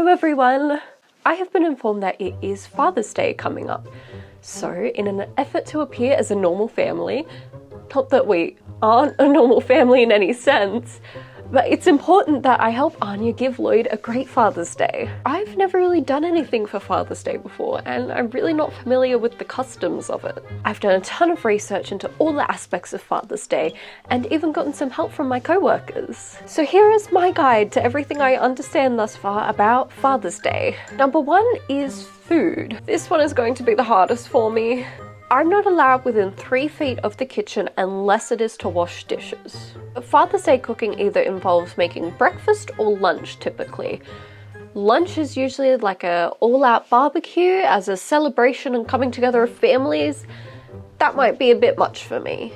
Hello everyone! I have been informed that it is Father's Day coming up. So in an effort to appear as a normal family, not that we aren't a normal family in any sense, but it's important that I help Anya give Loid a great Father's Day. I've never really done anything for Father's Day before, and I'm really not familiar with the customs of it. I've done a ton of research into all the aspects of Father's Day, and even gotten some help from my co-workers. So here is my guide to everything I understand thus far about Father's Day. Number 1 is food. This one is going to be the hardest for me. I'm not allowed within 3 feet of the kitchen unless it is to wash dishes. Father's Day cooking either involves making breakfast or lunch typically. Lunch is usually like a all-out barbecue as a celebration and coming together of families. That might be a bit much for me.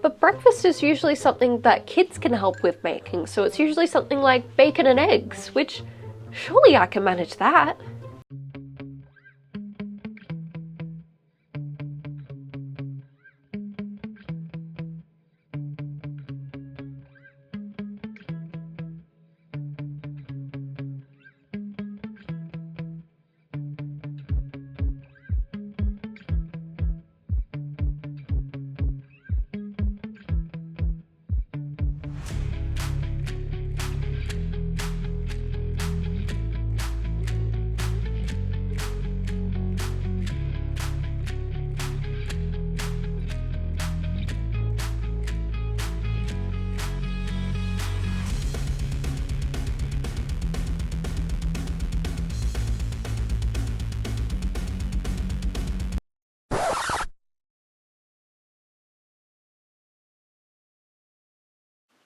But breakfast is usually something that kids can help with making, so it's usually something like bacon and eggs, which surely I can manage that.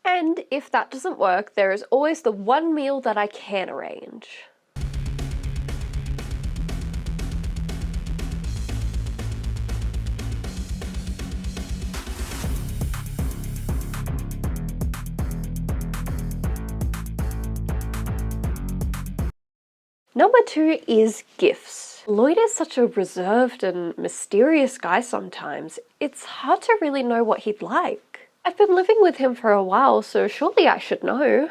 And if that doesn't work, there is always the one meal that I can arrange. Number 2 is gifts. Loid is such a reserved and mysterious guy sometimes. It's hard to really know what he'd like. I've been living with him for a while, so surely I should know.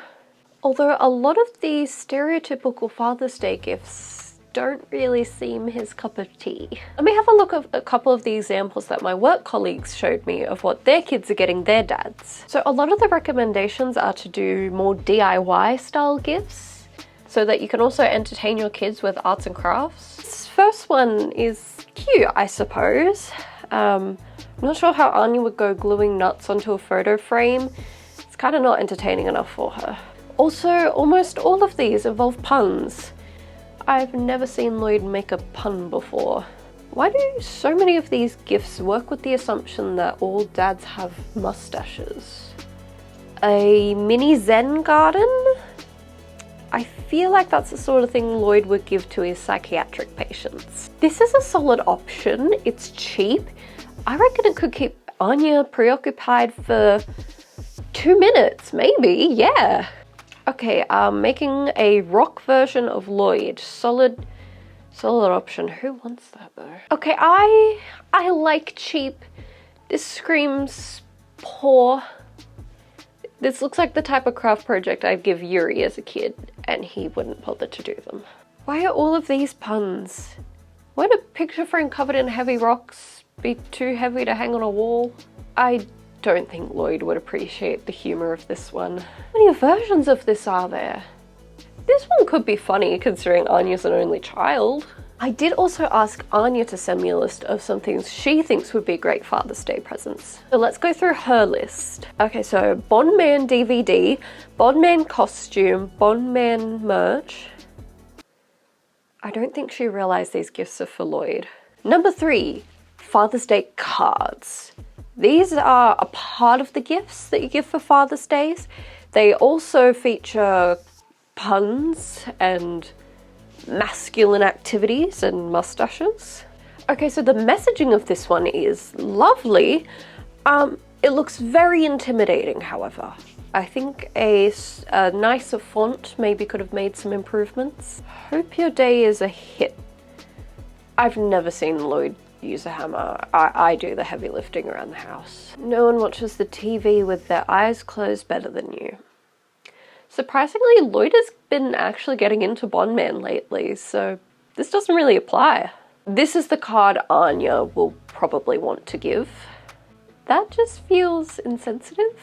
Although a lot of these stereotypical Father's Day gifts don't really seem his cup of tea. Let me have a look at a couple of the examples that my work colleagues showed me of what their kids are getting their dads. So a lot of the recommendations are to do more DIY style gifts, so that you can also entertain your kids with arts and crafts. This first one is cute, I suppose. I'm not sure how Anya would go gluing nuts onto a photo frame. It's kind of not entertaining enough for her. Also, almost all of these involve puns. I've never seen Loid make a pun before. Why do so many of these gifts work with the assumption that all dads have mustaches? A mini Zen garden? I feel like that's the sort of thing Loid would give to his psychiatric patients. This is a solid option. It's cheap. I reckon it could keep Anya preoccupied for 2 minutes, maybe, yeah. Okay, making a rock version of Loid. Solid option. Who wants that though? Okay, I like cheap. This screams poor. This looks like the type of craft project I'd give Yuri as a kid, and he wouldn't bother to do them. Why are all of these puns? Why would a picture frame covered in heavy rocks be too heavy to hang on a wall? I don't think Loid would appreciate the humour of this one. How many versions of this are there? This one could be funny considering Anya's an only child. I did also ask Anya to send me a list of some things she thinks would be great Father's Day presents. So let's go through her list. Okay, so Bond Man DVD, Bond Man costume, Bond Man merch. I don't think she realised these gifts are for Loid. Number 3, Father's Day cards. These are a part of the gifts that you give for Father's Days. They also feature puns and masculine activities and mustaches. Okay, so the messaging of this one is lovely. It looks very intimidating, however. I think a nicer font maybe could have made some improvements. Hope your day is a hit. I've never seen Loid use a hammer. I do the heavy lifting around the house. No one watches the TV with their eyes closed better than you. Surprisingly, Loid has been actually getting into Bondman lately, so this doesn't really apply. This is the card Anya will probably want to give. That just feels insensitive.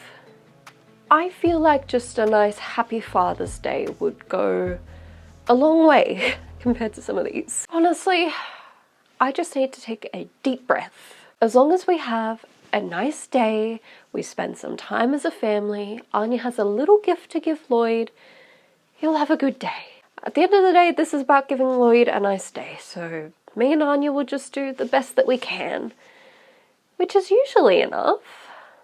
I feel like just a nice happy Father's Day would go a long way compared to some of these. Honestly, I just need to take a deep breath. As long as we have a nice day, we spend some time as a family, Anya has a little gift to give Loid, he'll have a good day. At the end of the day, this is about giving Loid a nice day, so me and Anya will just do the best that we can, which is usually enough.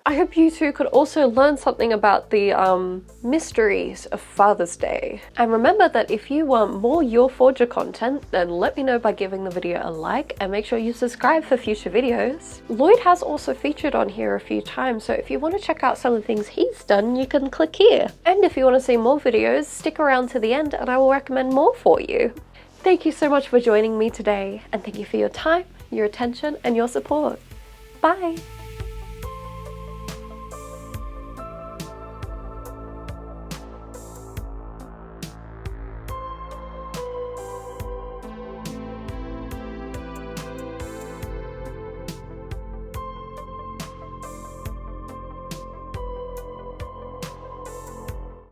I hope you two could also learn something about the mysteries of Father's Day. And remember that if you want more Your Forger content, then let me know by giving the video a like and make sure you subscribe for future videos. Loid has also featured on here a few times, so if you want to check out some of the things he's done, you can click here. And if you want to see more videos, stick around to the end and I will recommend more for you. Thank you so much for joining me today, and thank you for your time, your attention, and your support. Bye!